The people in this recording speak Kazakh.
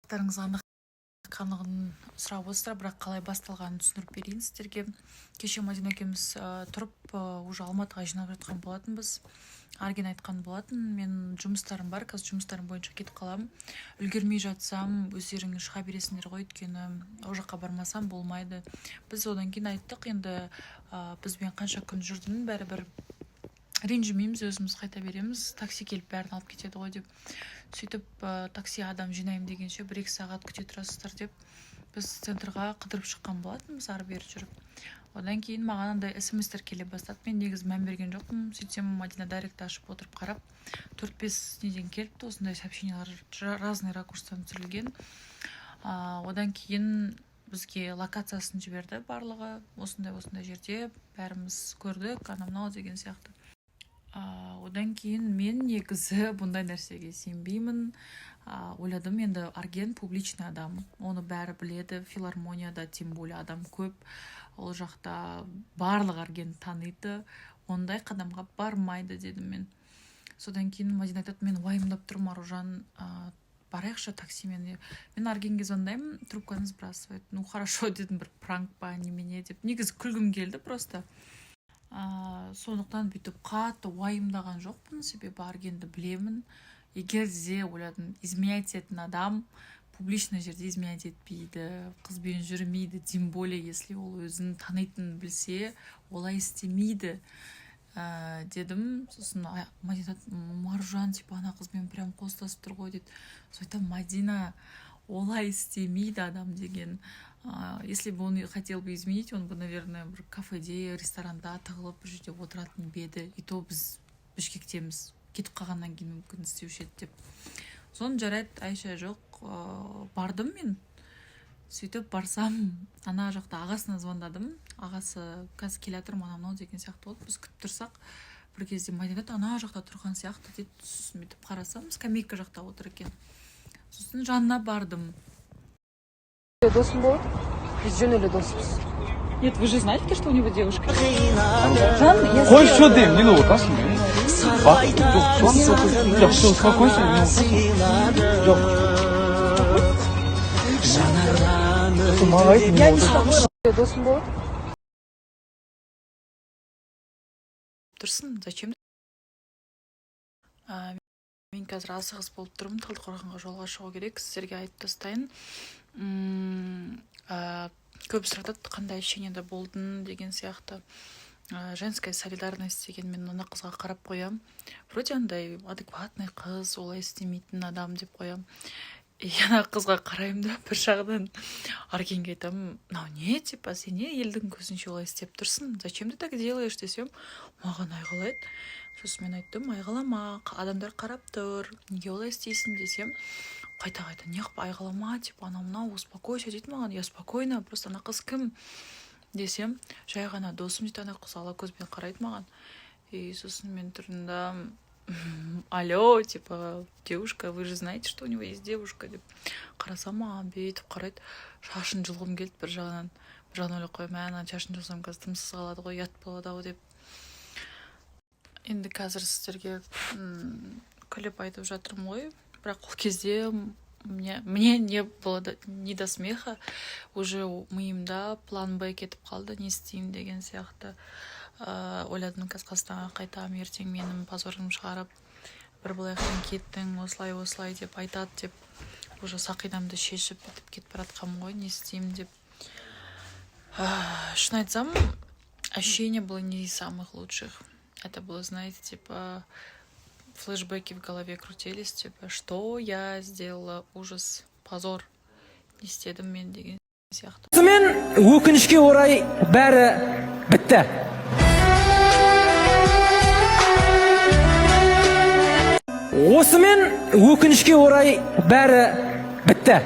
сұрақтарыңызға қанығын сұрап отырсыздар, бірақ қалай басталғанын түсіндіріп берейін сіздерге. Кеше Мадина екеуміз тұрып уже Алматыға жинап жатқан болатынбыз. Арген айтқан болатын, мен жұмыстарым бар, қазір жұмыстарым бойынша кетіп қаламын. Үлгермей жатсам, өздеріңіз шыға бересіңдер ғой, өйткені ол жаққа бармасам болмайды. Біз одан кейін айттық, енді бізбен қанша күн жүрдің, бәрібір ренжімейміз, өзіміз қайта береміз, такси келіп бәрін алып кетеді ғой деп. Сөйтіп такси адам жинаймын дегенше 1-2 сағат күте тұрасыздар деп біз центрға қыдырып шыққан болатынбыз, ары бері жүріп. Одан кейін маған андай смс-тер келе бастады. Мен негізі мән берген жоқпын. Сөйтсем Мадина дайректі ашып отырып қарап, 4-5 неден келіпті, осындай сообщениялар разный ракурстан түсірілген. Одан кейін бізге локациясын жіберді барлығы, осындай жерде бәріміз көрдік, анау деген сияқты. Одан кейін мен негізі бұндай нәрсеге сенбеймін. Ойладым, енді Арген публичный адам, оны бәрі біледі, филармонияда тем более адам көп, ол жақта барлық Арген таниды, ондай қадамға бармайды дедім мен. Содан кейін Мадина айтады, мен уайымдап тұрмын, Аружан, барайықшы таксимен. Мен Аргенге звондаймын, трубканы сбрасывает. Ну хорошо дедім, бір пранк па немене деп. Негізі күлгім келді просто. Сондықтан бүйтіп қатты уайымдаған жоқпын, себебі Аргенді білемін. Егер де ойладым, изменять ететін адам публичный жерде изменять етпейді, қызбен жүрмейді, тем более если ол өзін танитынын білсе, олай істемейді дедім. Сосын Мадина, Маржан, типа ана қызбен прям қостасып тұр ғой деді. Сойтам, Мадина, олай істемейді адам деген. Если бы он хотел бы изменить, он бы, наверное, бір кафеде, ресторанда тығылып бір жерде отыратын беді. И то біз Бішкектеміз, кетіп қалғаннан кейін мүмкін істеуші еді деп. Соны жарайды, Айша жоқ, бардым мен. Сөйтіп барсам, ана жақта ағасына звондадым. Ағасы қазір келе жатыр, мынау деген сияқты болды. Біз күтіп тұрсақ, бір кезде Мадина ана жақта тұрған сияқты дейді. Сосын бүйтіп қарасам, скамейка жақта отыр екен. Сосын жанына бардым. Досым болады? Біз жөнелі досымыз. Нет, вы же знаете, что у него девушка? Қой, что ты? Не ну, отасың. Жоқ, все, успокойся. Жоқ. Я не знаю. Досым болады? Тұрсын, зачем? Мен қазір асығыс болып тұрмын, Талдықорғанға жолға шығу керек, сіздерге айтып тастайын. Көп сұратады, қандай ощущениеда болдың деген сияқты. Женская солидарность деген мен ана қызға қарап қоям. Вроде андай адекватный қыз, олай істемейтін адам деп қоям. Ана қызға қараймын да, бір жағынан Аргенге айтамын, не, типа, сен не елдің көзінше олай істеп тұрсың, зачем ты так делаешь десем, маған айғалайды. Сосын мен айттым, айғалама, адамдар қарап тұр, неге олай істейсің десем, қайта неғып айғалама, типа, анау успокойся дейді маған. Я спокойно, просто ана қыз кім десем, жай ғана досым дейді, ана қыз ала көзбен қарайды маған. И сосын мен тұрында, алло, типа, девушка, вы же знаете, что у него есть девушка деп қарасам, маған бүйтіп қарайды. Шашын жұлғым келді бір жағынан ойлап қоямын, ана шашын жұлсам қазір тымсыз қалады ғой, ұят болады ау деп. Енді қазір сіздерге күліп айтып жатырмын ғой, бірақ ол кезде мне не было не до смеха, уже миымда план Б кетіп қалды, не істеймін деген сияқты. Ойладым, қазір Қазақстанға қайтам, ертең менің позорым шығарып, бір былайықтан кеттің, осылай деп айтады деп, уже сақинамды шешіп кетіп баратқанмын ғой, не істеймін деп. Шын айтсам, ощущение было не из самых лучших. Это было, знаете, типа, флешбеки в голове крутились, типа, что я сделала, ужас, позор, не істедім мен деген сияқты. Мен өкінішке орай бәрі бітті. Осымен өкінішке орай бәрі бітті.